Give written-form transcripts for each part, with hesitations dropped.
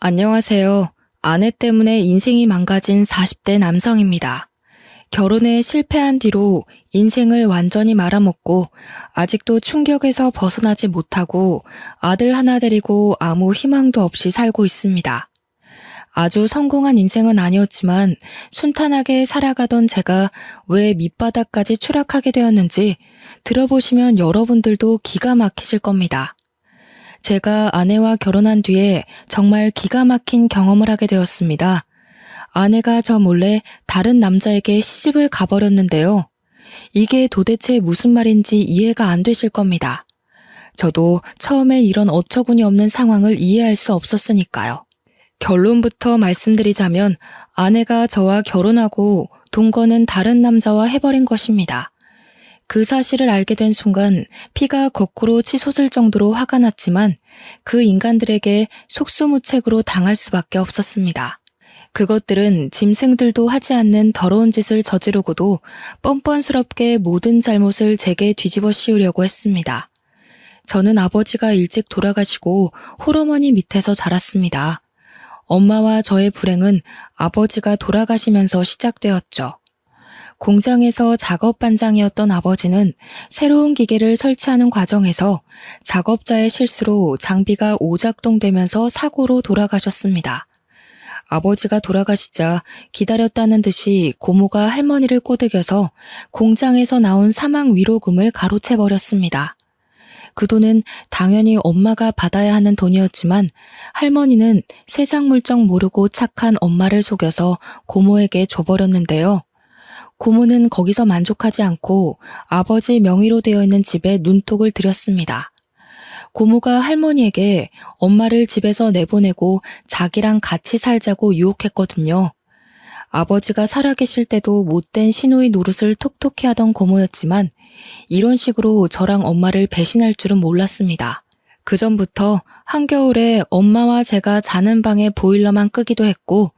안녕하세요. 아내 때문에 인생이 망가진 40대 남성입니다. 결혼에 실패한 뒤로 인생을 완전히 말아먹고 아직도 충격에서 벗어나지 못하고 아들 하나 데리고 아무 희망도 없이 살고 있습니다. 아주 성공한 인생은 아니었지만 순탄하게 살아가던 제가 왜 밑바닥까지 추락하게 되었는지 들어보시면 여러분들도 기가 막히실 겁니다. 제가 아내와 결혼한 뒤에 정말 기가 막힌 경험을 하게 되었습니다. 아내가 저 몰래 다른 남자에게 시집을 가버렸는데요. 이게 도대체 무슨 말인지 이해가 안 되실 겁니다. 저도 처음엔 이런 어처구니 없는 상황을 이해할 수 없었으니까요. 결론부터 말씀드리자면 아내가 저와 결혼하고 동거는 다른 남자와 해버린 것입니다. 그 사실을 알게 된 순간 피가 거꾸로 치솟을 정도로 화가 났지만 그 인간들에게 속수무책으로 당할 수밖에 없었습니다. 그것들은 짐승들도 하지 않는 더러운 짓을 저지르고도 뻔뻔스럽게 모든 잘못을 제게 뒤집어 씌우려고 했습니다. 저는 아버지가 일찍 돌아가시고 홀어머니 밑에서 자랐습니다. 엄마와 저의 불행은 아버지가 돌아가시면서 시작되었죠. 공장에서 작업 반장이었던 아버지는 새로운 기계를 설치하는 과정에서 작업자의 실수로 장비가 오작동되면서 사고로 돌아가셨습니다. 아버지가 돌아가시자 기다렸다는 듯이 고모가 할머니를 꼬드겨서 공장에서 나온 사망 위로금을 가로채버렸습니다. 그 돈은 당연히 엄마가 받아야 하는 돈이었지만 할머니는 세상 물정 모르고 착한 엄마를 속여서 고모에게 줘버렸는데요. 고모는 거기서 만족하지 않고 아버지 명의로 되어 있는 집에 눈독을 들였습니다. 고모가 할머니에게 엄마를 집에서 내보내고 자기랑 같이 살자고 유혹했거든요. 아버지가 살아계실 때도 못된 시누이 노릇을 톡톡히 하던 고모였지만 이런 식으로 저랑 엄마를 배신할 줄은 몰랐습니다. 그 전부터 한겨울에 엄마와 제가 자는 방에 보일러만 끄기도 했고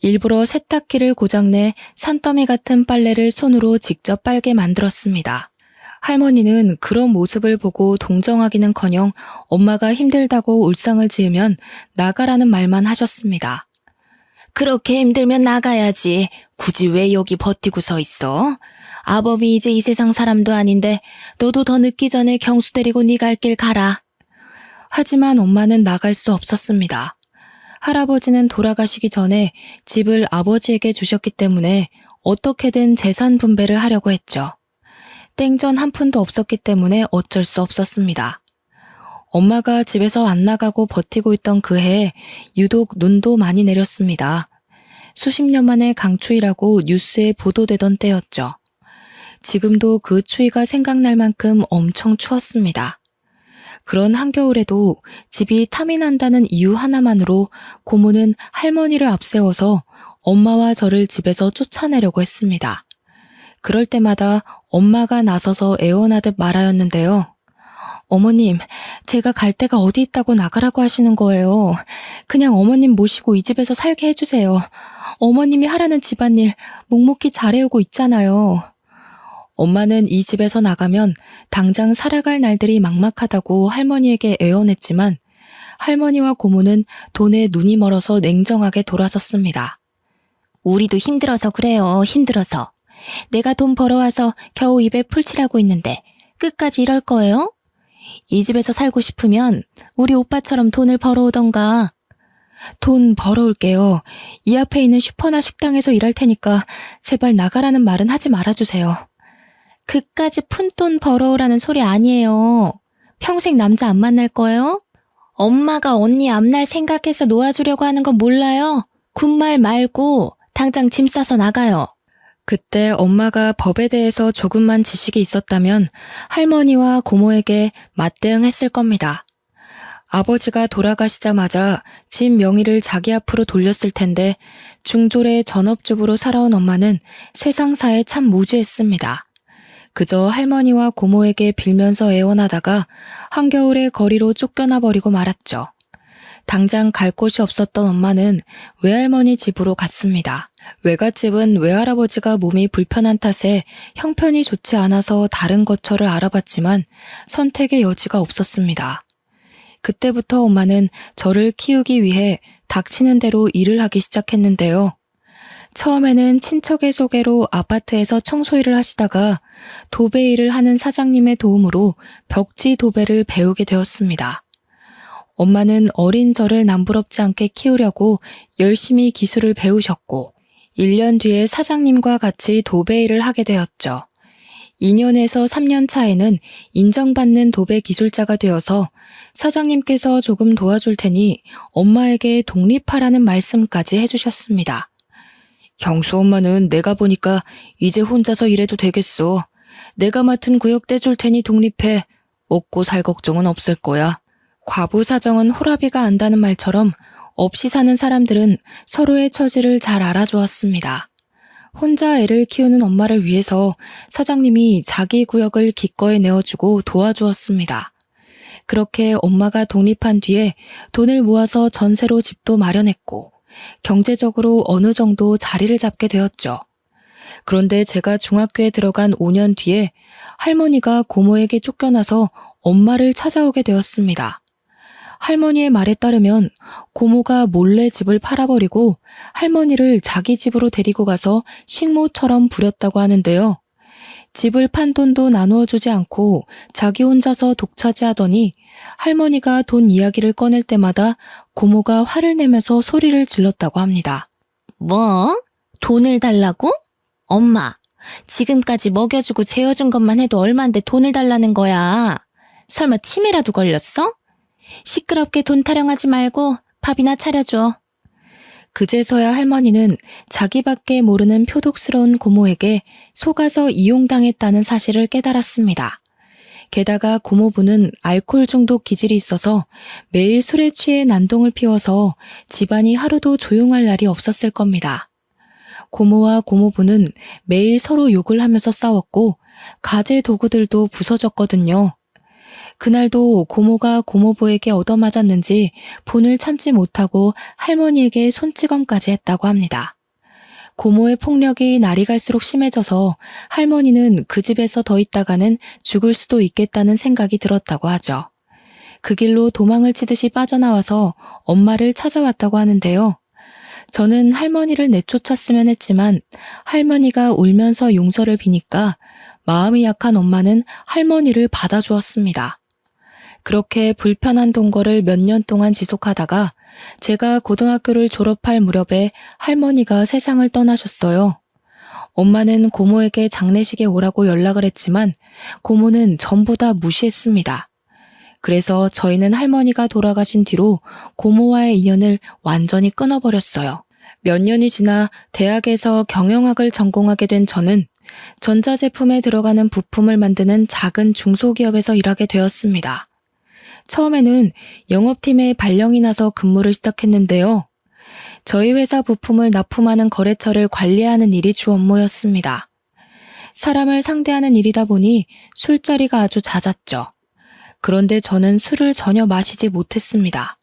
일부러 세탁기를 고장내 산더미 같은 빨래를 손으로 직접 빨게 만들었습니다. 할머니는 그런 모습을 보고 동정하기는커녕 엄마가 힘들다고 울상을 지으면 나가라는 말만 하셨습니다. 그렇게 힘들면 나가야지. 굳이 왜 여기 버티고 서 있어? 아범이 이제 이 세상 사람도 아닌데 너도 더 늦기 전에 경수 데리고 네 갈 길 가라. 하지만 엄마는 나갈 수 없었습니다. 할아버지는 돌아가시기 전에 집을 아버지에게 주셨기 때문에 어떻게든 재산 분배를 하려고 했죠. 땡전 한 푼도 없었기 때문에 어쩔 수 없었습니다. 엄마가 집에서 안 나가고 버티고 있던 그 해에 유독 눈도 많이 내렸습니다. 수십 년 만에 강추위라고 뉴스에 보도되던 때였죠. 지금도 그 추위가 생각날 만큼 엄청 추웠습니다. 그런 한겨울에도 집이 탐이 난다는 이유 하나만으로 고모는 할머니를 앞세워서 엄마와 저를 집에서 쫓아내려고 했습니다. 그럴 때마다 엄마가 나서서 애원하듯 말하였는데요. 어머님, 제가 갈 데가 어디 있다고 나가라고 하시는 거예요. 그냥 어머님 모시고 이 집에서 살게 해주세요. 어머님이 하라는 집안일 묵묵히 잘해오고 있잖아요. 엄마는 이 집에서 나가면 당장 살아갈 날들이 막막하다고 할머니에게 애원했지만 할머니와 고모는 돈에 눈이 멀어서 냉정하게 돌아섰습니다. 우리도 힘들어서 그래요. 힘들어서. 내가 돈 벌어와서 겨우 입에 풀칠하고 있는데 끝까지 이럴 거예요? 이 집에서 살고 싶으면 우리 오빠처럼 돈을 벌어오던가. 돈 벌어올게요. 이 앞에 있는 슈퍼나 식당에서 일할 테니까 제발 나가라는 말은 하지 말아주세요. 그까지 푼돈 벌어오라는 소리 아니에요. 평생 남자 안 만날 거예요? 엄마가 언니 앞날 생각해서 놓아주려고 하는 건 몰라요? 군말 말고 당장 짐 싸서 나가요. 그때 엄마가 법에 대해서 조금만 지식이 있었다면 할머니와 고모에게 맞대응했을 겁니다. 아버지가 돌아가시자마자 집 명의를 자기 앞으로 돌렸을 텐데 중졸의 전업주부로 살아온 엄마는 세상사에 참 무지했습니다. 그저 할머니와 고모에게 빌면서 애원하다가 한겨울에 거리로 쫓겨나 버리고 말았죠. 당장 갈 곳이 없었던 엄마는 외할머니 집으로 갔습니다. 외갓집은 외할아버지가 몸이 불편한 탓에 형편이 좋지 않아서 다른 거처를 알아봤지만 선택의 여지가 없었습니다. 그때부터 엄마는 저를 키우기 위해 닥치는 대로 일을 하기 시작했는데요. 처음에는 친척의 소개로 아파트에서 청소일을 하시다가 도배 일을 하는 사장님의 도움으로 벽지 도배를 배우게 되었습니다. 엄마는 어린 저를 남부럽지 않게 키우려고 열심히 기술을 배우셨고 1년 뒤에 사장님과 같이 도배 일을 하게 되었죠. 2년에서 3년 차에는 인정받는 도배 기술자가 되어서 사장님께서 조금 도와줄 테니 엄마에게 독립하라는 말씀까지 해주셨습니다. 경수 엄마는 내가 보니까 이제 혼자서 일해도 되겠어. 내가 맡은 구역 떼줄 테니 독립해. 먹고 살 걱정은 없을 거야. 과부 사정은 호라비가 안다는 말처럼 없이 사는 사람들은 서로의 처지를 잘 알아주었습니다. 혼자 애를 키우는 엄마를 위해서 사장님이 자기 구역을 기꺼이 내어주고 도와주었습니다. 그렇게 엄마가 독립한 뒤에 돈을 모아서 전세로 집도 마련했고 경제적으로 어느 정도 자리를 잡게 되었죠. 그런데 제가 중학교에 들어간 5년 뒤에 할머니가 고모에게 쫓겨나서 엄마를 찾아오게 되었습니다. 할머니의 말에 따르면 고모가 몰래 집을 팔아버리고 할머니를 자기 집으로 데리고 가서 식모처럼 부렸다고 하는데요. 집을 판 돈도 나누어 주지 않고 자기 혼자서 독차지하더니 할머니가 돈 이야기를 꺼낼 때마다 고모가 화를 내면서 소리를 질렀다고 합니다. 뭐? 돈을 달라고? 엄마, 지금까지 먹여주고 재워준 것만 해도 얼만데 돈을 달라는 거야. 설마 치매라도 걸렸어? 시끄럽게 돈 타령하지 말고 밥이나 차려줘. 그제서야 할머니는 자기밖에 모르는 표독스러운 고모에게 속아서 이용당했다는 사실을 깨달았습니다. 게다가 고모부는 알코올 중독 기질이 있어서 매일 술에 취해 난동을 피워서 집안이 하루도 조용할 날이 없었을 겁니다. 고모와 고모부는 매일 서로 욕을 하면서 싸웠고 가재 도구들도 부서졌거든요. 그날도 고모가 고모부에게 얻어맞았는지 분을 참지 못하고 할머니에게 손찌검까지 했다고 합니다. 고모의 폭력이 날이 갈수록 심해져서 할머니는 그 집에서 더 있다가는 죽을 수도 있겠다는 생각이 들었다고 하죠. 그 길로 도망을 치듯이 빠져나와서 엄마를 찾아왔다고 하는데요. 저는 할머니를 내쫓았으면 했지만 할머니가 울면서 용서를 비니까 마음이 약한 엄마는 할머니를 받아주었습니다. 그렇게 불편한 동거를 몇 년 동안 지속하다가 제가 고등학교를 졸업할 무렵에 할머니가 세상을 떠나셨어요. 엄마는 고모에게 장례식에 오라고 연락을 했지만 고모는 전부 다 무시했습니다. 그래서 저희는 할머니가 돌아가신 뒤로 고모와의 인연을 완전히 끊어버렸어요. 몇 년이 지나 대학에서 경영학을 전공하게 된 저는 전자제품에 들어가는 부품을 만드는 작은 중소기업에서 일하게 되었습니다. 처음에는 영업팀에 발령이 나서 근무를 시작했는데요. 저희 회사 부품을 납품하는 거래처를 관리하는 일이 주 업무였습니다. 사람을 상대하는 일이다 보니 술자리가 아주 잦았죠. 그런데 저는 술을 전혀 마시지 못했습니다.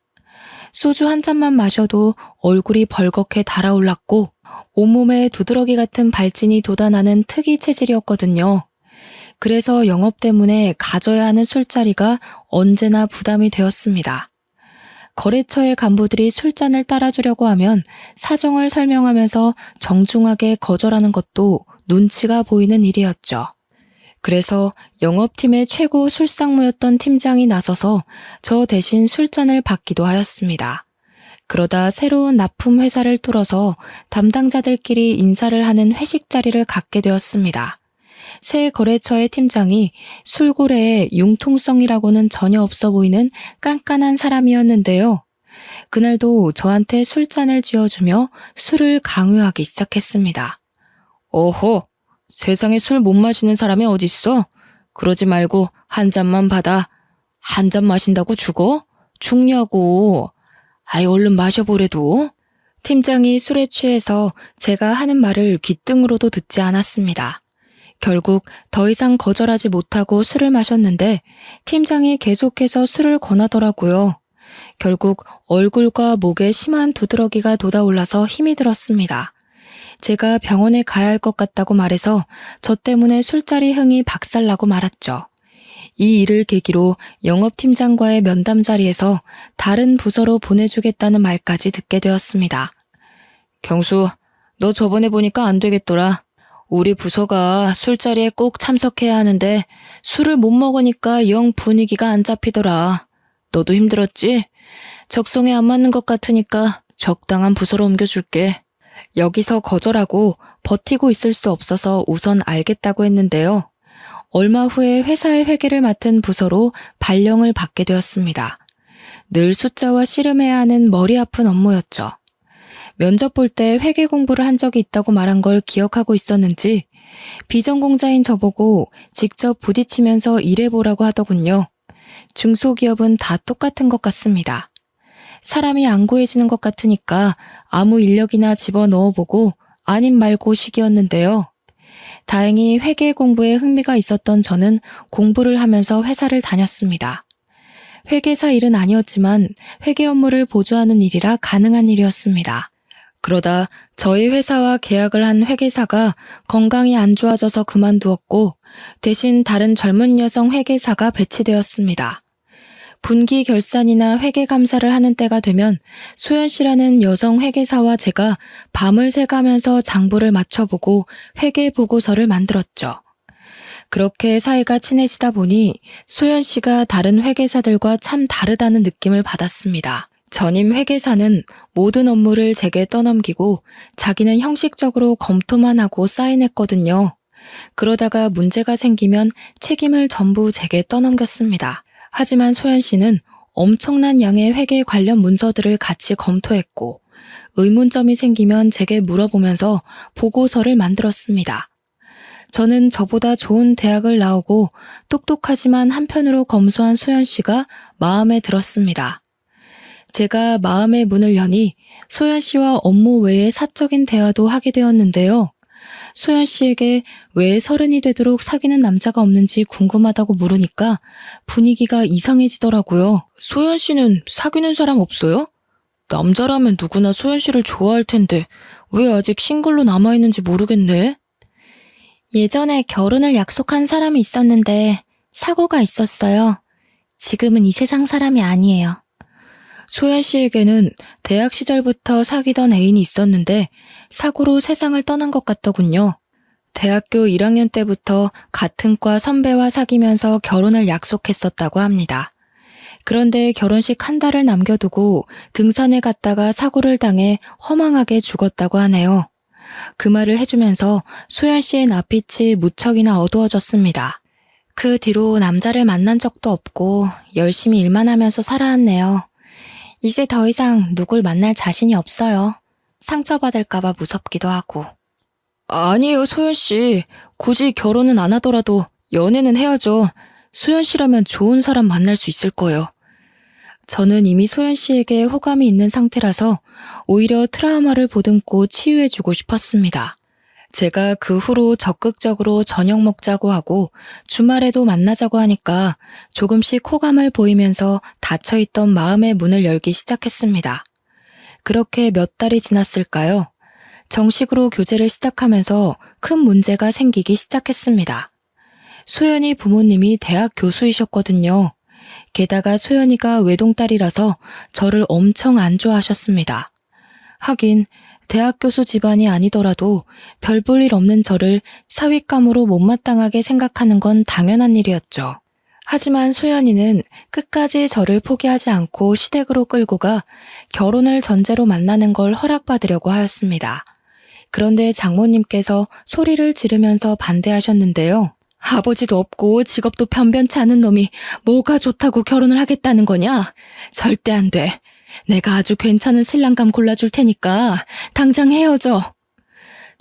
소주 한 잔만 마셔도 얼굴이 벌겋게 달아올랐고 온몸에 두드러기 같은 발진이 돋아나는 특이 체질이었거든요. 그래서 영업 때문에 가져야 하는 술자리가 언제나 부담이 되었습니다. 거래처의 간부들이 술잔을 따라주려고 하면 사정을 설명하면서 정중하게 거절하는 것도 눈치가 보이는 일이었죠. 그래서 영업팀의 최고 술상무였던 팀장이 나서서 저 대신 술잔을 받기도 하였습니다. 그러다 새로운 납품 회사를 뚫어서 담당자들끼리 인사를 하는 회식 자리를 갖게 되었습니다. 새 거래처의 팀장이 술고래에 융통성이라고는 전혀 없어 보이는 깐깐한 사람이었는데요. 그날도 저한테 술잔을 쥐어주며 술을 강요하기 시작했습니다. 어허, 세상에 술 못 마시는 사람이 어딨어? 그러지 말고 한 잔만 받아. 한 잔 마신다고 죽어? 죽냐고. 아이 얼른 마셔보래도. 팀장이 술에 취해서 제가 하는 말을 귓등으로도 듣지 않았습니다. 결국 더 이상 거절하지 못하고 술을 마셨는데 팀장이 계속해서 술을 권하더라고요. 결국 얼굴과 목에 심한 두드러기가 돋아올라서 힘이 들었습니다. 제가 병원에 가야 할 것 같다고 말해서 저 때문에 술자리 흥이 박살나고 말았죠. 이 일을 계기로 영업팀장과의 면담 자리에서 다른 부서로 보내주겠다는 말까지 듣게 되었습니다. 경수, 너 저번에 보니까 안 되겠더라. 우리 부서가 술자리에 꼭 참석해야 하는데 술을 못 먹으니까 영 분위기가 안 잡히더라. 너도 힘들었지? 적성에 안 맞는 것 같으니까 적당한 부서로 옮겨줄게. 여기서 거절하고 버티고 있을 수 없어서 우선 알겠다고 했는데요. 얼마 후에 회사의 회계를 맡은 부서로 발령을 받게 되었습니다. 늘 숫자와 씨름해야 하는 머리 아픈 업무였죠. 면접 볼 때 회계 공부를 한 적이 있다고 말한 걸 기억하고 있었는지 비전공자인 저보고 직접 부딪히면서 일해보라고 하더군요. 중소기업은 다 똑같은 것 같습니다. 사람이 안 구해지는 것 같으니까 아무 인력이나 집어넣어보고 아님 말고 식이었는데요. 다행히 회계 공부에 흥미가 있었던 저는 공부를 하면서 회사를 다녔습니다. 회계사 일은 아니었지만 회계 업무를 보조하는 일이라 가능한 일이었습니다. 그러다 저희 회사와 계약을 한 회계사가 건강이 안 좋아져서 그만두었고 대신 다른 젊은 여성 회계사가 배치되었습니다. 분기 결산이나 회계 감사를 하는 때가 되면 소연 씨라는 여성 회계사와 제가 밤을 새가면서 장부를 맞춰보고 회계 보고서를 만들었죠. 그렇게 사이가 친해지다 보니 소연 씨가 다른 회계사들과 참 다르다는 느낌을 받았습니다. 전임 회계사는 모든 업무를 제게 떠넘기고 자기는 형식적으로 검토만 하고 사인했거든요. 그러다가 문제가 생기면 책임을 전부 제게 떠넘겼습니다. 하지만 소연 씨는 엄청난 양의 회계 관련 문서들을 같이 검토했고 의문점이 생기면 제게 물어보면서 보고서를 만들었습니다. 저는 저보다 좋은 대학을 나오고 똑똑하지만 한편으로 검소한 소연 씨가 마음에 들었습니다. 제가 마음의 문을 여니 소연 씨와 업무 외에 사적인 대화도 하게 되었는데요. 소연 씨에게 왜 30이 되도록 사귀는 남자가 없는지 궁금하다고 물으니까 분위기가 이상해지더라고요. 소연 씨는 사귀는 사람 없어요? 남자라면 누구나 소연 씨를 좋아할 텐데 왜 아직 싱글로 남아있는지 모르겠네. 예전에 결혼을 약속한 사람이 있었는데 사고가 있었어요. 지금은 이 세상 사람이 아니에요. 소연 씨에게는 대학 시절부터 사귀던 애인이 있었는데 사고로 세상을 떠난 것 같더군요. 대학교 1학년 때부터 같은 과 선배와 사귀면서 결혼을 약속했었다고 합니다. 그런데 결혼식 한 달을 남겨두고 등산에 갔다가 사고를 당해 허망하게 죽었다고 하네요. 그 말을 해주면서 소연 씨의 낯빛이 무척이나 어두워졌습니다. 그 뒤로 남자를 만난 적도 없고 열심히 일만 하면서 살아왔네요. 이제 더 이상 누굴 만날 자신이 없어요. 상처받을까봐 무섭기도 하고. 아니에요, 소연 씨. 굳이 결혼은 안 하더라도 연애는 해야죠. 소연 씨라면 좋은 사람 만날 수 있을 거예요. 저는 이미 소연 씨에게 호감이 있는 상태라서 오히려 트라우마를 보듬고 치유해주고 싶었습니다. 제가 그 후로 적극적으로 저녁 먹자고 하고 주말에도 만나자고 하니까 조금씩 호감을 보이면서 닫혀있던 마음의 문을 열기 시작했습니다. 그렇게 몇 달이 지났을까요? 정식으로 교제를 시작하면서 큰 문제가 생기기 시작했습니다. 소연이 부모님이 대학 교수이셨거든요. 게다가 소연이가 외동딸이라서 저를 엄청 안 좋아하셨습니다. 하긴 대학 교수 집안이 아니더라도 별 볼 일 없는 저를 사윗감으로 못마땅하게 생각하는 건 당연한 일이었죠. 하지만 소연이는 끝까지 저를 포기하지 않고 시댁으로 끌고 가 결혼을 전제로 만나는 걸 허락받으려고 하였습니다. 그런데 장모님께서 소리를 지르면서 반대하셨는데요. 아버지도 없고 직업도 변변치 않은 놈이 뭐가 좋다고 결혼을 하겠다는 거냐? 절대 안 돼. 내가 아주 괜찮은 신랑감 골라줄 테니까 당장 헤어져.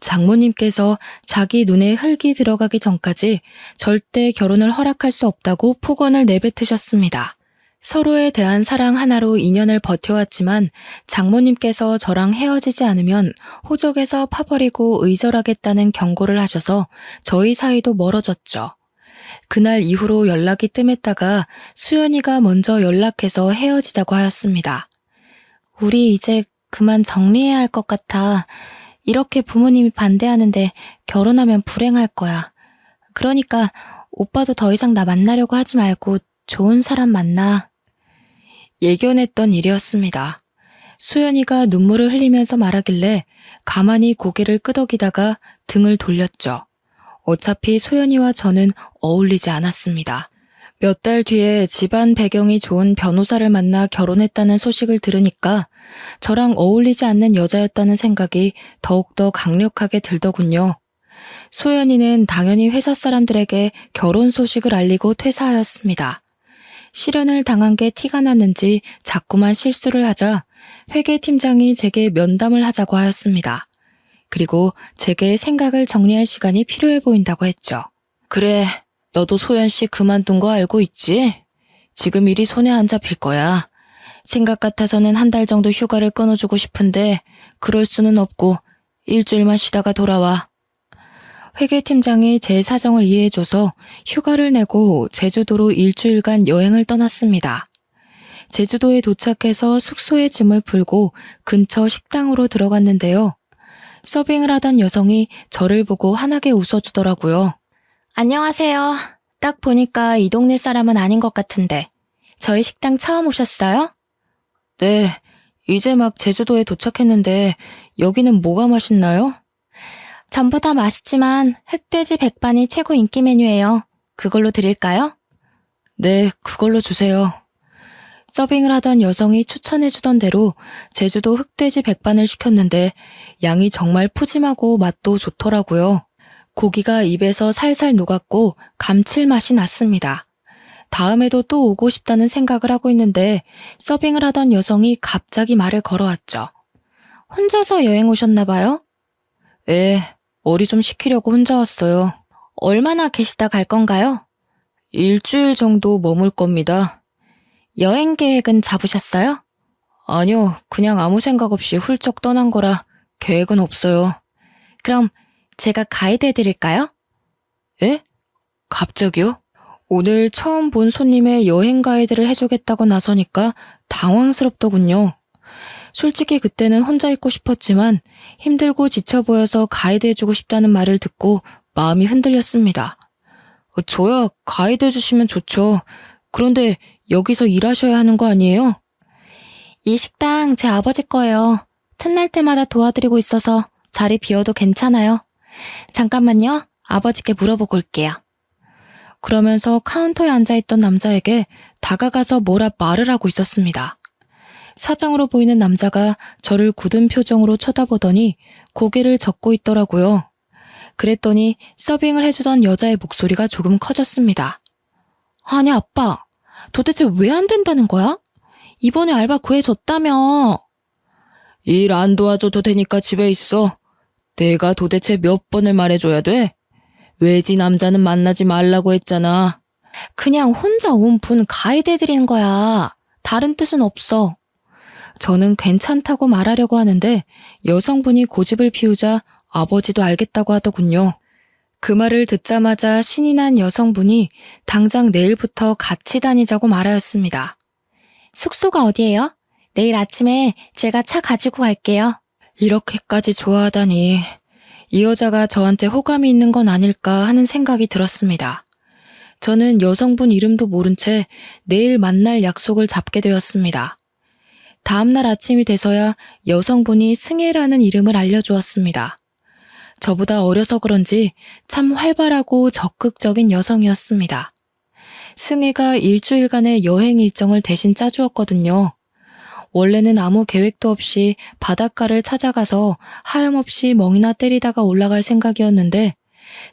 장모님께서 자기 눈에 흙이 들어가기 전까지 절대 결혼을 허락할 수 없다고 폭언을 내뱉으셨습니다. 서로에 대한 사랑 하나로 인연을 버텨왔지만 장모님께서 저랑 헤어지지 않으면 호적에서 파버리고 의절하겠다는 경고를 하셔서 저희 사이도 멀어졌죠. 그날 이후로 연락이 뜸했다가 수연이가 먼저 연락해서 헤어지자고 하였습니다. 우리 이제 그만 정리해야 할 것 같아. 이렇게 부모님이 반대하는데 결혼하면 불행할 거야. 그러니까 오빠도 더 이상 나 만나려고 하지 말고 좋은 사람 만나. 예견했던 일이었습니다. 소연이가 눈물을 흘리면서 말하길래 가만히 고개를 끄덕이다가 등을 돌렸죠. 어차피 소연이와 저는 어울리지 않았습니다. 몇 달 뒤에 집안 배경이 좋은 변호사를 만나 결혼했다는 소식을 들으니까 저랑 어울리지 않는 여자였다는 생각이 더욱더 강력하게 들더군요. 소연이는 당연히 회사 사람들에게 결혼 소식을 알리고 퇴사하였습니다. 실연을 당한 게 티가 났는지 자꾸만 실수를 하자 회계팀장이 제게 면담을 하자고 하였습니다. 그리고 제게 생각을 정리할 시간이 필요해 보인다고 했죠. 그래, 너도 소연 씨 그만둔 거 알고 있지? 지금 일이 손에 안 잡힐 거야. 생각 같아서는 한 달 정도 휴가를 끊어주고 싶은데 그럴 수는 없고 일주일만 쉬다가 돌아와. 회계팀장이 제 사정을 이해해줘서 휴가를 내고 제주도로 일주일간 여행을 떠났습니다. 제주도에 도착해서 숙소에 짐을 풀고 근처 식당으로 들어갔는데요. 서빙을 하던 여성이 저를 보고 환하게 웃어주더라고요. 안녕하세요. 딱 보니까 이 동네 사람은 아닌 것 같은데 저희 식당 처음 오셨어요? 네, 이제 막 제주도에 도착했는데 여기는 뭐가 맛있나요? 전부 다 맛있지만 흑돼지 백반이 최고 인기 메뉴예요. 그걸로 드릴까요? 네, 그걸로 주세요. 서빙을 하던 여성이 추천해주던 대로 제주도 흑돼지 백반을 시켰는데 양이 정말 푸짐하고 맛도 좋더라고요. 고기가 입에서 살살 녹았고 감칠맛이 났습니다. 다음에도 또 오고 싶다는 생각을 하고 있는데 서빙을 하던 여성이 갑자기 말을 걸어왔죠. 혼자서 여행 오셨나 봐요? 네, 머리 좀 식히려고 혼자 왔어요. 얼마나 계시다 갈 건가요? 일주일 정도 머물 겁니다. 여행 계획은 잡으셨어요? 아니요, 그냥 아무 생각 없이 훌쩍 떠난 거라 계획은 없어요. 그럼 제가 가이드 해드릴까요? 예? 갑자기요? 오늘 처음 본 손님의 여행 가이드를 해주겠다고 나서니까 당황스럽더군요. 솔직히 그때는 혼자 있고 싶었지만 힘들고 지쳐 보여서 가이드 해주고 싶다는 말을 듣고 마음이 흔들렸습니다. 저야 가이드 해주시면 좋죠. 그런데 여기서 일하셔야 하는 거 아니에요? 이 식당 제 아버지 거예요. 틈날 때마다 도와드리고 있어서 자리 비워도 괜찮아요. 잠깐만요. 아버지께 물어보고 올게요. 그러면서 카운터에 앉아있던 남자에게 다가가서 뭐라 말을 하고 있었습니다. 사장으로 보이는 남자가 저를 굳은 표정으로 쳐다보더니 고개를 젓고 있더라고요. 그랬더니 서빙을 해주던 여자의 목소리가 조금 커졌습니다. 아니 아빠, 도대체 왜 안 된다는 거야? 이번에 알바 구해줬다며. 일 안 도와줘도 되니까 집에 있어. 내가 도대체 몇 번을 말해줘야 돼? 외지 남자는 만나지 말라고 했잖아. 그냥 혼자 온 분 가이드 해드리는 거야. 다른 뜻은 없어. 저는 괜찮다고 말하려고 하는데 여성분이 고집을 피우자 아버지도 알겠다고 하더군요. 그 말을 듣자마자 신이 난 여성분이 당장 내일부터 같이 다니자고 말하였습니다. 숙소가 어디예요? 내일 아침에 제가 차 가지고 갈게요. 이렇게까지 좋아하다니 이 여자가 저한테 호감이 있는 건 아닐까 하는 생각이 들었습니다. 저는 여성분 이름도 모른 채 내일 만날 약속을 잡게 되었습니다. 다음날 아침이 돼서야 여성분이 승혜라는 이름을 알려주었습니다. 저보다 어려서 그런지 참 활발하고 적극적인 여성이었습니다. 승혜가 일주일간의 여행 일정을 대신 짜주었거든요. 원래는 아무 계획도 없이 바닷가를 찾아가서 하염없이 멍이나 때리다가 올라갈 생각이었는데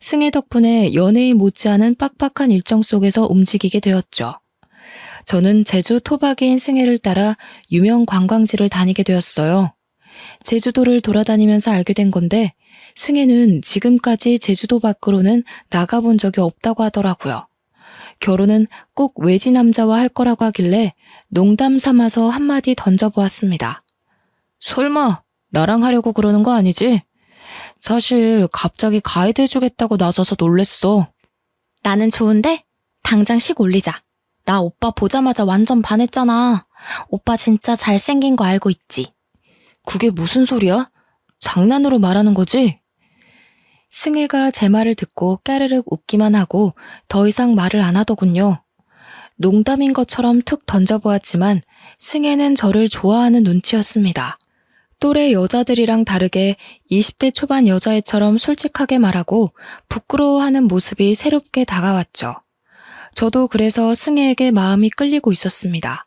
승혜 덕분에 연예인 못지않은 빡빡한 일정 속에서 움직이게 되었죠. 저는 제주 토박이인 승혜를 따라 유명 관광지를 다니게 되었어요. 제주도를 돌아다니면서 알게 된 건데 승혜는 지금까지 제주도 밖으로는 나가본 적이 없다고 하더라고요. 결혼은 꼭 외지 남자와 할 거라고 하길래 농담 삼아서 한마디 던져보았습니다. 설마 나랑 하려고 그러는 거 아니지? 사실 갑자기 가이드 해주겠다고 나서서 놀랬어. 나는 좋은데 당장 식 올리자. 나 오빠 보자마자 완전 반했잖아. 오빠 진짜 잘생긴 거 알고 있지? 그게 무슨 소리야? 장난으로 말하는 거지? 승혜가 제 말을 듣고 까르륵 웃기만 하고 더 이상 말을 안 하더군요. 농담인 것처럼 툭 던져보았지만 승혜는 저를 좋아하는 눈치였습니다. 또래 여자들이랑 다르게 20대 초반 여자애처럼 솔직하게 말하고 부끄러워하는 모습이 새롭게 다가왔죠. 저도 그래서 승혜에게 마음이 끌리고 있었습니다.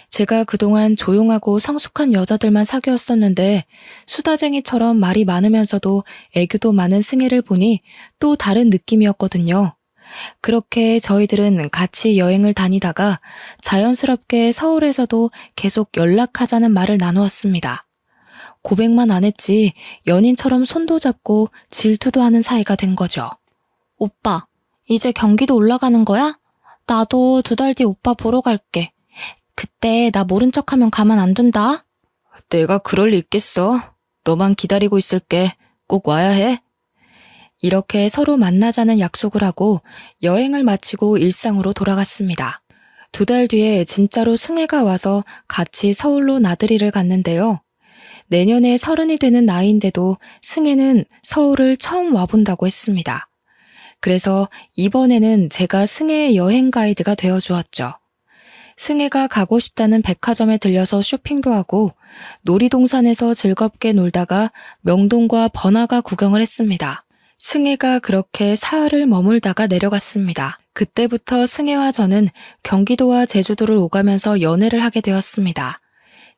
제가 그동안 조용하고 성숙한 여자들만 사귀었었는데 수다쟁이처럼 말이 많으면서도 애교도 많은 승혜를 보니 또 다른 느낌이었거든요. 그렇게 저희들은 같이 여행을 다니다가 자연스럽게 서울에서도 계속 연락하자는 말을 나누었습니다. 고백만 안 했지 연인처럼 손도 잡고 질투도 하는 사이가 된 거죠. 오빠, 이제 경기도 올라가는 거야? 나도 2달 뒤 오빠 보러 갈게. 그때 나 모른 척하면 가만 안 둔다. 내가 그럴 리 있겠어. 너만 기다리고 있을게. 꼭 와야 해. 이렇게 서로 만나자는 약속을 하고 여행을 마치고 일상으로 돌아갔습니다. 2달 뒤에 진짜로 승혜가 와서 같이 서울로 나들이를 갔는데요. 내년에 30이 되는 나이인데도 승혜는 서울을 처음 와본다고 했습니다. 그래서 이번에는 제가 승혜의 여행 가이드가 되어주었죠. 승혜가 가고 싶다는 백화점에 들려서 쇼핑도 하고 놀이동산에서 즐겁게 놀다가 명동과 번화가 구경을 했습니다. 승혜가 그렇게 사흘을 머물다가 내려갔습니다. 그때부터 승혜와 저는 경기도와 제주도를 오가면서 연애를 하게 되었습니다.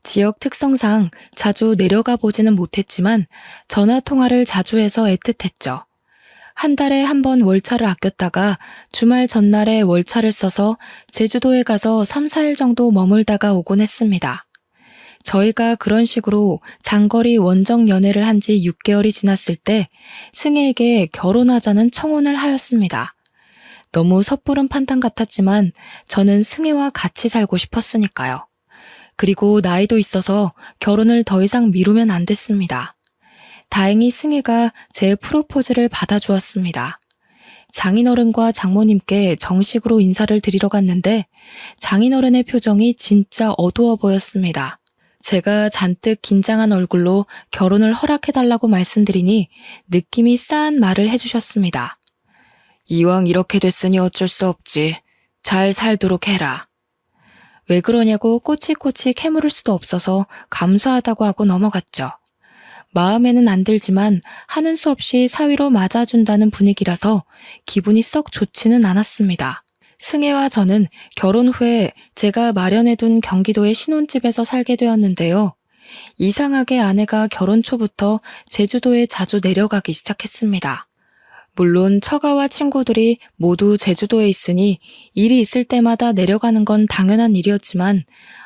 지역 특성상 자주 내려가 보지는 못했지만 전화 통화를 자주 해서 애틋했죠. 한 달에 한 번 월차를 아꼈다가 주말 전날에 월차를 써서 제주도에 가서 3, 4일 정도 머물다가 오곤 했습니다. 저희가 그런 식으로 장거리 원정 연애를 한 지 6개월이 지났을 때 승혜에게 결혼하자는 청혼을 하였습니다. 너무 섣부른 판단 같았지만 저는 승혜와 같이 살고 싶었으니까요. 그리고 나이도 있어서 결혼을 더 이상 미루면 안 됐습니다. 다행히 승혜가 제 프로포즈를 받아주었습니다. 장인어른과 장모님께 정식으로 인사를 드리러 갔는데 장인어른의 표정이 진짜 어두워 보였습니다. 제가 잔뜩 긴장한 얼굴로 결혼을 허락해달라고 말씀드리니 느낌이 싸한 말을 해주셨습니다. 이왕 이렇게 됐으니 어쩔 수 없지. 잘 살도록 해라. 왜 그러냐고 꼬치꼬치 캐물을 수도 없어서 감사하다고 하고 넘어갔죠. 마음에는 안 들지만 하는 수 없이 사위로 맞아준다는 분위기라서 기분이 썩 좋지는 않았습니다. 승혜와 저는 결혼 후에 제가 마련해둔 경기도의 신혼집에서 살게 되었는데요. 이상하게 아내가 결혼 초부터 제주도에 자주 내려가기 시작했습니다. 물론 처가와 친구들이 모두 제주도에 있으니 일이 있을 때마다 내려가는 건 당연한 일이었지만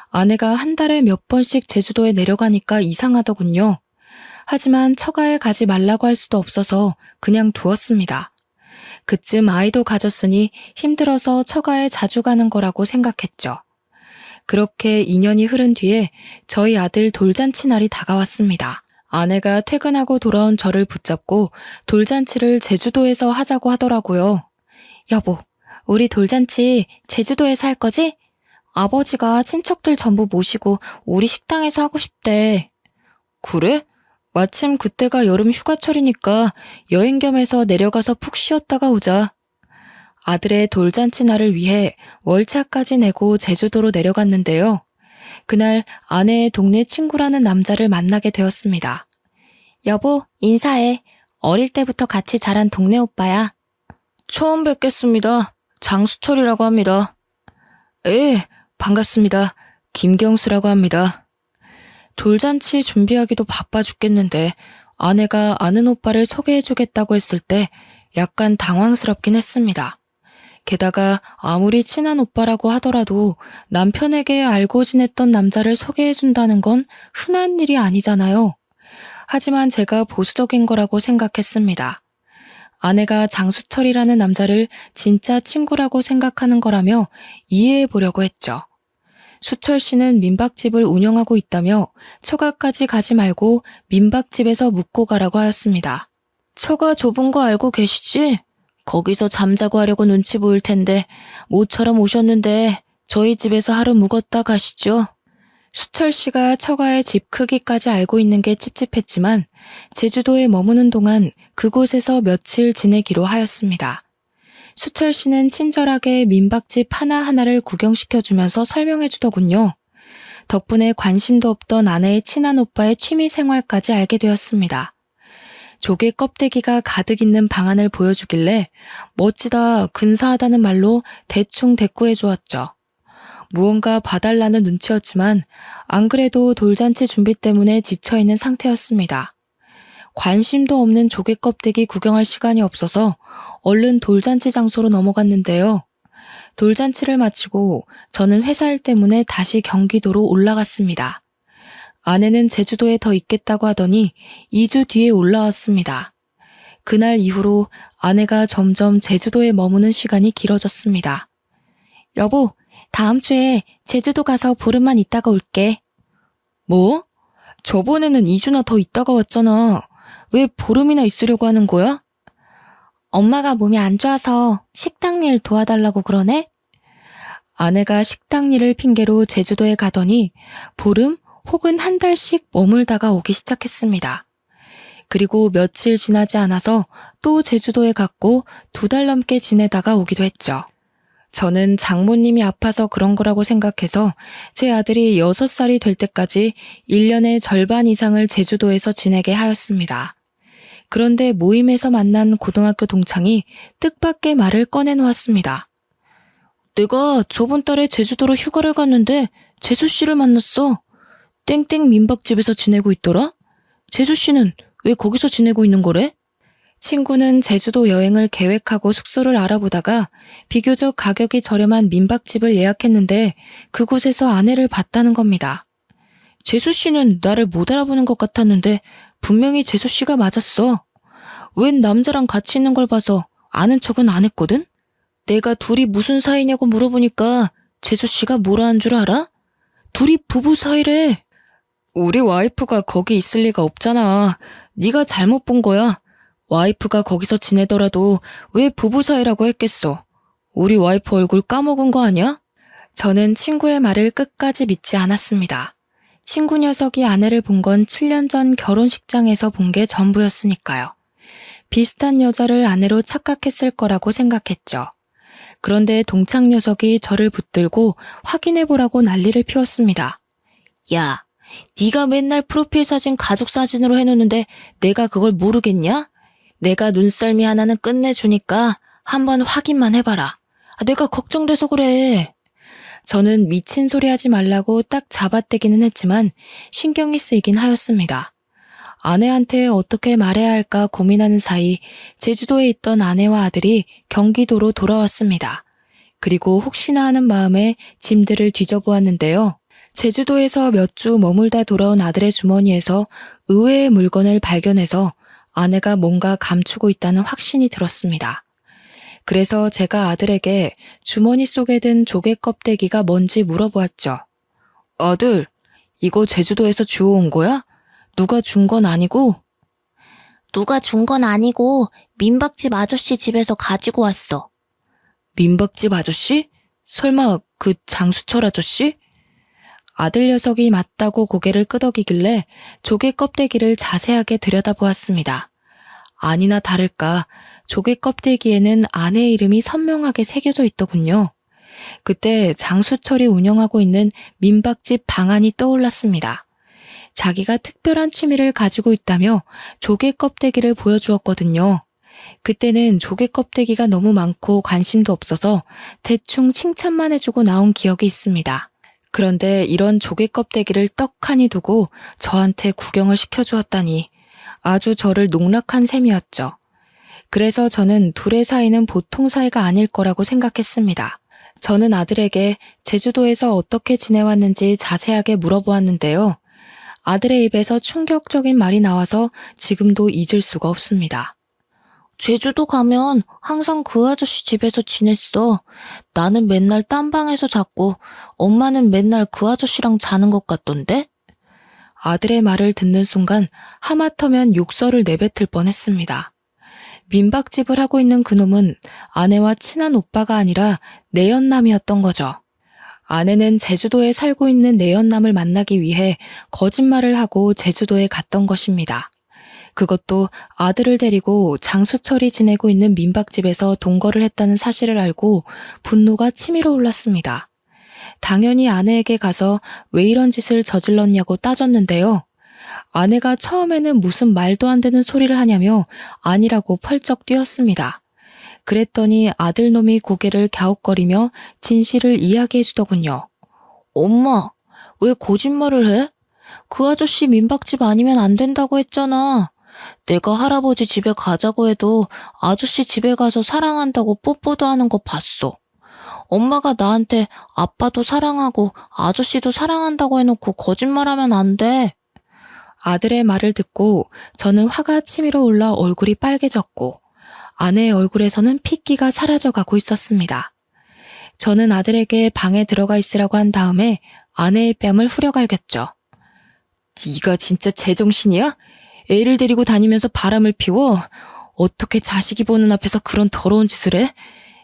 아내가 한 달에 몇 번씩 제주도에 내려가니까 이상하더군요. 하지만 처가에 가지 말라고 할 수도 없어서 그냥 두었습니다. 그쯤 아이도 가졌으니 힘들어서 처가에 자주 가는 거라고 생각했죠. 그렇게 2년이 흐른 뒤에 저희 아들 돌잔치 날이 다가왔습니다. 아내가 퇴근하고 돌아온 저를 붙잡고 돌잔치를 제주도에서 하자고 하더라고요. 여보, 우리 돌잔치 제주도에서 할 거지? 아버지가 친척들 전부 모시고 우리 식당에서 하고 싶대. 그래? 마침 그때가 여름 휴가철이니까 여행 겸해서 내려가서 푹 쉬었다가 오자. 아들의 돌잔치 날을 위해 월차까지 내고 제주도로 내려갔는데요. 그날 아내의 동네 친구라는 남자를 만나게 되었습니다. 여보, 인사해. 어릴 때부터 같이 자란 동네 오빠야. 처음 뵙겠습니다. 장수철이라고 합니다. 예, 반갑습니다. 김경수라고 합니다. 돌잔치 준비하기도 바빠 죽겠는데 아내가 아는 오빠를 소개해주겠다고 했을 때 약간 당황스럽긴 했습니다. 게다가 아무리 친한 오빠라고 하더라도 남편에게 알고 지냈던 남자를 소개해준다는 건 흔한 일이 아니잖아요. 하지만 제가 보수적인 거라고 생각했습니다. 아내가 장수철이라는 남자를 진짜 친구라고 생각하는 거라며 이해해 보려고 했죠. 수철 씨는 민박집을 운영하고 있다며 처가까지 가지 말고 민박집에서 묵고 가라고 하였습니다. 처가 좁은 거 알고 계시지? 거기서 잠자고 하려고 눈치 보일 텐데 모처럼 오셨는데 저희 집에서 하루 묵었다 가시죠. 수철 씨가 처가의 집 크기까지 알고 있는 게 찝찝했지만 제주도에 머무는 동안 그곳에서 며칠 지내기로 하였습니다. 수철 씨는 친절하게 민박집 하나하나를 구경시켜주면서 설명해주더군요. 덕분에 관심도 없던 아내의 친한 오빠의 취미 생활까지 알게 되었습니다. 조개 껍데기가 가득 있는 방안을 보여주길래 멋지다, 근사하다는 말로 대충 대꾸해 주었죠. 무언가 봐달라는 눈치였지만 안 그래도 돌잔치 준비 때문에 지쳐있는 상태였습니다. 관심도 없는 조개 껍데기 구경할 시간이 없어서 얼른 돌잔치 장소로 넘어갔는데요. 돌잔치를 마치고 저는 회사 일 때문에 다시 경기도로 올라갔습니다. 아내는 제주도에 더 있겠다고 하더니 2주 뒤에 올라왔습니다. 그날 이후로 아내가 점점 제주도에 머무는 시간이 길어졌습니다. 여보, 다음 주에 제주도 가서 보름만 있다가 올게. 뭐? 저번에는 2주나 더 있다가 왔잖아. 왜 보름이나 있으려고 하는 거야? 엄마가 몸이 안 좋아서 식당 일 도와달라고 그러네? 아내가 식당 일을 핑계로 제주도에 가더니 보름 혹은 한 달씩 머물다가 오기 시작했습니다. 그리고 며칠 지나지 않아서 또 제주도에 갔고 2달 넘게 지내다가 오기도 했죠. 저는 장모님이 아파서 그런 거라고 생각해서 제 아들이 6살이 될 때까지 1년의 절반 이상을 제주도에서 지내게 하였습니다. 그런데 모임에서 만난 고등학교 동창이 뜻밖의 말을 꺼내놓았습니다. 내가 저번 달에 제주도로 휴가를 갔는데 재수 씨를 만났어. 땡땡 민박집에서 지내고 있더라? 재수 씨는 왜 거기서 지내고 있는 거래? 친구는 제주도 여행을 계획하고 숙소를 알아보다가 비교적 가격이 저렴한 민박집을 예약했는데 그곳에서 아내를 봤다는 겁니다. 재수 씨는 나를 못 알아보는 것 같았는데 분명히 재수 씨가 맞았어. 웬 남자랑 같이 있는 걸 봐서 아는 척은 안 했거든? 내가 둘이 무슨 사이냐고 물어보니까 재수 씨가 뭐라 한 줄 알아? 둘이 부부 사이래. 우리 와이프가 거기 있을 리가 없잖아. 네가 잘못 본 거야. 와이프가 거기서 지내더라도 왜 부부 사이라고 했겠어. 우리 와이프 얼굴 까먹은 거 아니야? 저는 친구의 말을 끝까지 믿지 않았습니다. 친구 녀석이 아내를 본 건 7년 전 결혼식장에서 본 게 전부였으니까요. 비슷한 여자를 아내로 착각했을 거라고 생각했죠. 그런데 동창 녀석이 저를 붙들고 확인해보라고 난리를 피웠습니다. 야, 네가 맨날 프로필 사진 가족 사진으로 해놓는데 내가 그걸 모르겠냐? 내가 눈썰미 하나는 끝내주니까 한번 확인만 해봐라. 내가 걱정돼서 그래. 저는 미친 소리 하지 말라고 딱 잡아떼기는 했지만 신경이 쓰이긴 하였습니다. 아내한테 어떻게 말해야 할까 고민하는 사이 제주도에 있던 아내와 아들이 경기도로 돌아왔습니다. 그리고 혹시나 하는 마음에 짐들을 뒤져보았는데요. 제주도에서 몇 주 머물다 돌아온 아들의 주머니에서 의외의 물건을 발견해서 아내가 뭔가 감추고 있다는 확신이 들었습니다. 그래서 제가 아들에게 주머니 속에 든 조개 껍데기가 뭔지 물어보았죠. 아들, 이거 제주도에서 주워온 거야? 누가 준 건 아니고? 누가 준 건 아니고 민박집 아저씨 집에서 가지고 왔어. 민박집 아저씨? 설마 그 장수철 아저씨? 아들 녀석이 맞다고 고개를 끄덕이길래 조개 껍데기를 자세하게 들여다보았습니다. 아니나 다를까 조개 껍데기에는 아내의 이름이 선명하게 새겨져 있더군요. 그때 장수철이 운영하고 있는 민박집 방안이 떠올랐습니다. 자기가 특별한 취미를 가지고 있다며 조개 껍데기를 보여주었거든요. 그때는 조개 껍데기가 너무 많고 관심도 없어서 대충 칭찬만 해주고 나온 기억이 있습니다. 그런데 이런 조개 껍데기를 떡하니 두고 저한테 구경을 시켜주었다니 아주 저를 농락한 셈이었죠. 그래서 저는 둘의 사이는 보통 사이가 아닐 거라고 생각했습니다. 저는 아들에게 제주도에서 어떻게 지내왔는지 자세하게 물어보았는데요. 아들의 입에서 충격적인 말이 나와서 지금도 잊을 수가 없습니다. 제주도 가면 항상 그 아저씨 집에서 지냈어. 나는 맨날 딴 방에서 잤고 엄마는 맨날 그 아저씨랑 자는 것 같던데? 아들의 말을 듣는 순간 하마터면 욕설을 내뱉을 뻔했습니다. 민박집을 하고 있는 그놈은 아내와 친한 오빠가 아니라 내연남이었던 거죠. 아내는 제주도에 살고 있는 내연남을 만나기 위해 거짓말을 하고 제주도에 갔던 것입니다. 그것도 아들을 데리고 장수철이 지내고 있는 민박집에서 동거를 했다는 사실을 알고 분노가 치밀어 올랐습니다. 당연히 아내에게 가서 왜 이런 짓을 저질렀냐고 따졌는데요. 아내가 처음에는 무슨 말도 안 되는 소리를 하냐며 아니라고 펄쩍 뛰었습니다. 그랬더니 아들놈이 고개를 갸웃거리며 진실을 이야기해 주더군요. 엄마, 왜 거짓말을 해? 그 아저씨 민박집 아니면 안 된다고 했잖아. 내가 할아버지 집에 가자고 해도 아저씨 집에 가서 사랑한다고 뽀뽀도 하는 거 봤어. 엄마가 나한테 아빠도 사랑하고 아저씨도 사랑한다고 해놓고 거짓말하면 안 돼. 아들의 말을 듣고 저는 화가 치밀어 올라 얼굴이 빨개졌고 아내의 얼굴에서는 핏기가 사라져가고 있었습니다. 저는 아들에게 방에 들어가 있으라고 한 다음에 아내의 뺨을 후려갈겼죠. 네가 진짜 제정신이야? 애를 데리고 다니면서 바람을 피워? 어떻게 자식이 보는 앞에서 그런 더러운 짓을 해?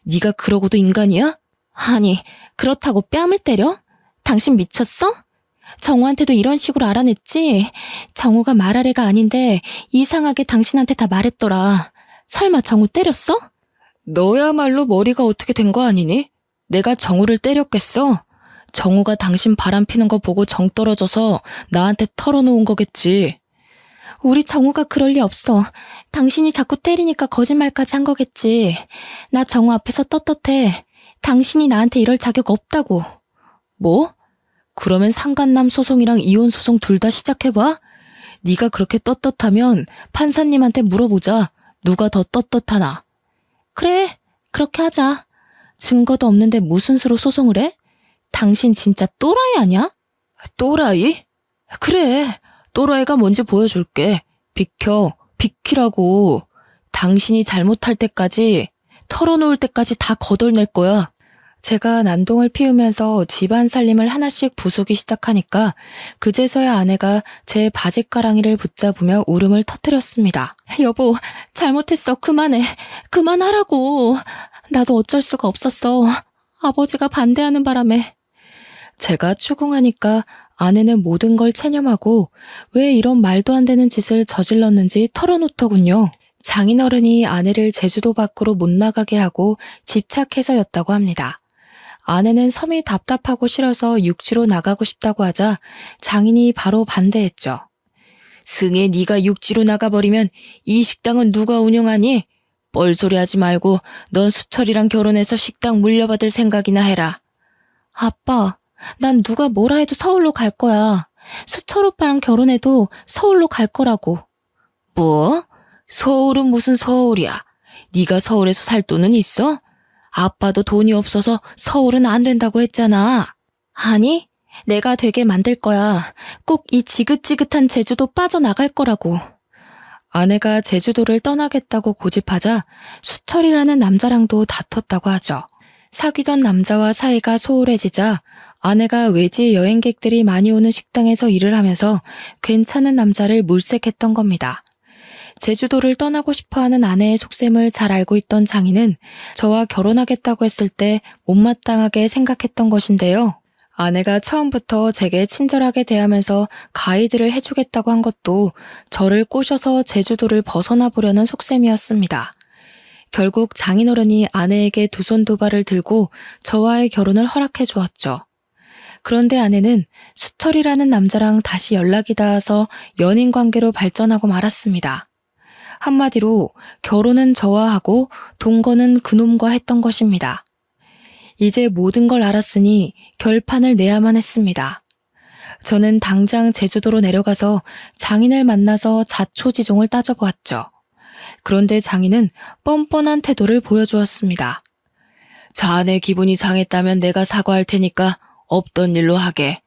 네가 그러고도 인간이야? 아니, 그렇다고 뺨을 때려? 당신 미쳤어? 정우한테도 이런 식으로 알아냈지? 정우가 말할 애가 아닌데 이상하게 당신한테 다 말했더라. 설마 정우 때렸어? 너야말로 머리가 어떻게 된 거 아니니? 내가 정우를 때렸겠어? 정우가 당신 바람 피는 거 보고 정 떨어져서 나한테 털어놓은 거겠지. 우리 정우가 그럴 리 없어. 당신이 자꾸 때리니까 거짓말까지 한 거겠지. 나 정우 앞에서 떳떳해. 당신이 나한테 이럴 자격 없다고. 뭐? 그러면 상간남 소송이랑 이혼 소송 둘 다 시작해봐? 네가 그렇게 떳떳하면 판사님한테 물어보자. 누가 더 떳떳하나? 그래, 그렇게 하자. 증거도 없는데 무슨 수로 소송을 해? 당신 진짜 또라이 아니야? 또라이? 그래, 또라이가 뭔지 보여줄게. 비켜, 비키라고. 당신이 잘못할 때까지, 털어놓을 때까지 다 거덜낼 거야. 제가 난동을 피우면서 집안 살림을 하나씩 부수기 시작하니까 그제서야 아내가 제 바짓가랑이를 붙잡으며 울음을 터뜨렸습니다. 여보, 잘못했어. 그만해. 그만하라고. 나도 어쩔 수가 없었어. 아버지가 반대하는 바람에. 제가 추궁하니까 아내는 모든 걸 체념하고 왜 이런 말도 안 되는 짓을 저질렀는지 털어놓더군요. 장인어른이 아내를 제주도 밖으로 못 나가게 하고 집착해서였다고 합니다. 아내는 섬이 답답하고 싫어서 육지로 나가고 싶다고 하자 장인이 바로 반대했죠. 승혜, 네가 육지로 나가버리면 이 식당은 누가 운영하니? 뻘소리 하지 말고 넌 수철이랑 결혼해서 식당 물려받을 생각이나 해라. 아빠, 난 누가 뭐라 해도 서울로 갈 거야. 수철 오빠랑 결혼해도 서울로 갈 거라고. 뭐? 서울은 무슨 서울이야? 네가 서울에서 살 돈은 있어? 아빠도 돈이 없어서 서울은 안 된다고 했잖아. 아니, 내가 되게 만들 거야. 꼭 이 지긋지긋한 제주도 빠져나갈 거라고. 아내가 제주도를 떠나겠다고 고집하자 수철이라는 남자랑도 다퉜다고 하죠. 사귀던 남자와 사이가 소홀해지자 아내가 외지 여행객들이 많이 오는 식당에서 일을 하면서 괜찮은 남자를 물색했던 겁니다. 제주도를 떠나고 싶어하는 아내의 속셈을 잘 알고 있던 장인은 저와 결혼하겠다고 했을 때 못마땅하게 생각했던 것인데요. 아내가 처음부터 제게 친절하게 대하면서 가이드를 해주겠다고 한 것도 저를 꼬셔서 제주도를 벗어나 보려는 속셈이었습니다. 결국 장인어른이 아내에게 두 손 두 발을 들고 저와의 결혼을 허락해 주었죠. 그런데 아내는 수철이라는 남자랑 다시 연락이 닿아서 연인 관계로 발전하고 말았습니다. 한마디로 결혼은 저와 하고 동거는 그놈과 했던 것입니다. 이제 모든 걸 알았으니 결판을 내야만 했습니다. 저는 당장 제주도로 내려가서 장인을 만나서 자초지종을 따져보았죠. 그런데 장인은 뻔뻔한 태도를 보여주었습니다. 자네 기분이 상했다면 내가 사과할 테니까 없던 일로 하게.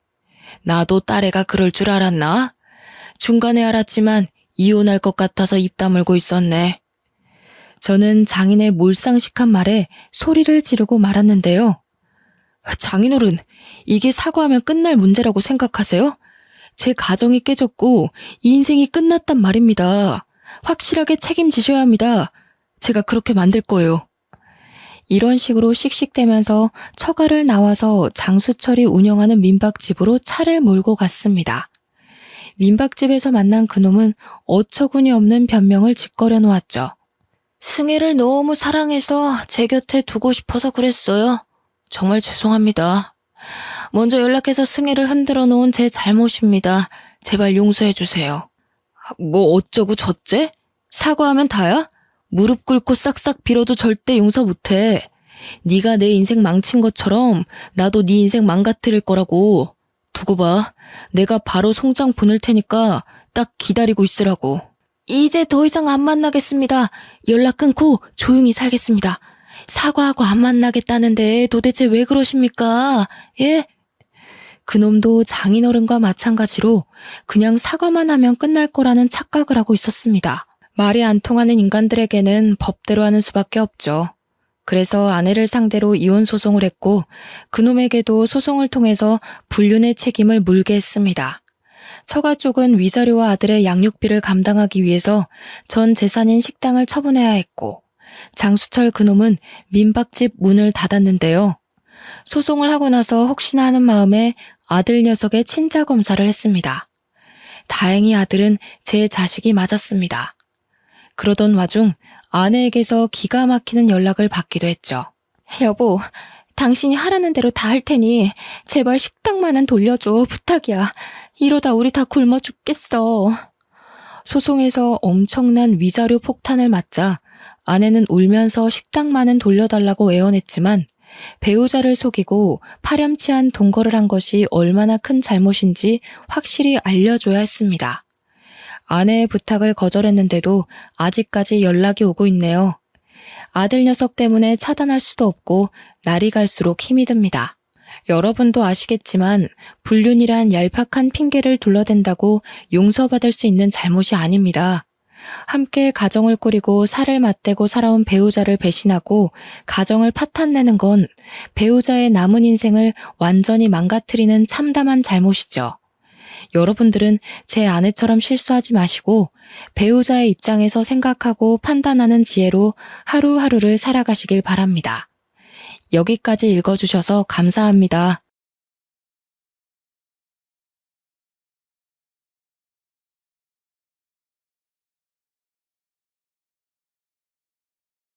나도 딸애가 그럴 줄 알았나? 중간에 알았지만 이혼할 것 같아서 입 다물고 있었네. 저는 장인의 몰상식한 말에 소리를 지르고 말았는데요. 장인어른, 이게 사과하면 끝날 문제라고 생각하세요? 제 가정이 깨졌고 인생이 끝났단 말입니다. 확실하게 책임지셔야 합니다. 제가 그렇게 만들 거예요. 이런 식으로 씩씩대면서 처가를 나와서 장수철이 운영하는 민박집으로 차를 몰고 갔습니다. 민박집에서 만난 그놈은 어처구니 없는 변명을 짓거려 놓았죠. 승혜를 너무 사랑해서 제 곁에 두고 싶어서 그랬어요. 정말 죄송합니다. 먼저 연락해서 승혜를 흔들어 놓은 제 잘못입니다. 제발 용서해 주세요. 뭐 어쩌고 저째? 사과하면 다야? 무릎 꿇고 싹싹 빌어도 절대 용서 못해. 네가 내 인생 망친 것처럼 나도 네 인생 망가뜨릴 거라고. 두고 봐. 내가 바로 송장 보낼 테니까 딱 기다리고 있으라고. 이제 더 이상 안 만나겠습니다. 연락 끊고 조용히 살겠습니다. 사과하고 안 만나겠다는데 도대체 왜 그러십니까? 예? 그놈도 장인어른과 마찬가지로 그냥 사과만 하면 끝날 거라는 착각을 하고 있었습니다. 말이 안 통하는 인간들에게는 법대로 하는 수밖에 없죠. 그래서 아내를 상대로 이혼 소송을 했고 그놈에게도 소송을 통해서 불륜의 책임을 물게 했습니다. 처가 쪽은 위자료와 아들의 양육비를 감당하기 위해서 전 재산인 식당을 처분해야 했고 장수철 그놈은 민박집 문을 닫았는데요. 소송을 하고 나서 혹시나 하는 마음에 아들 녀석의 친자 검사를 했습니다. 다행히 아들은 제 자식이 맞았습니다. 그러던 와중 아내에게서 기가 막히는 연락을 받기도 했죠. 여보, 당신이 하라는 대로 다 할 테니 제발 식당만은 돌려줘. 부탁이야. 이러다 우리 다 굶어 죽겠어. 소송에서 엄청난 위자료 폭탄을 맞자 아내는 울면서 식당만은 돌려달라고 애원했지만 배우자를 속이고 파렴치한 동거를 한 것이 얼마나 큰 잘못인지 확실히 알려줘야 했습니다. 아내의 부탁을 거절했는데도 아직까지 연락이 오고 있네요. 아들 녀석 때문에 차단할 수도 없고 날이 갈수록 힘이 듭니다. 여러분도 아시겠지만 불륜이란 얄팍한 핑계를 둘러댄다고 용서받을 수 있는 잘못이 아닙니다. 함께 가정을 꾸리고 살을 맞대고 살아온 배우자를 배신하고 가정을 파탄내는 건 배우자의 남은 인생을 완전히 망가뜨리는 참담한 잘못이죠. 여러분들은 제 아내처럼 실수하지 마시고 배우자의 입장에서 생각하고 판단하는 지혜로 하루하루를 살아가시길 바랍니다. 여기까지 읽어주셔서 감사합니다.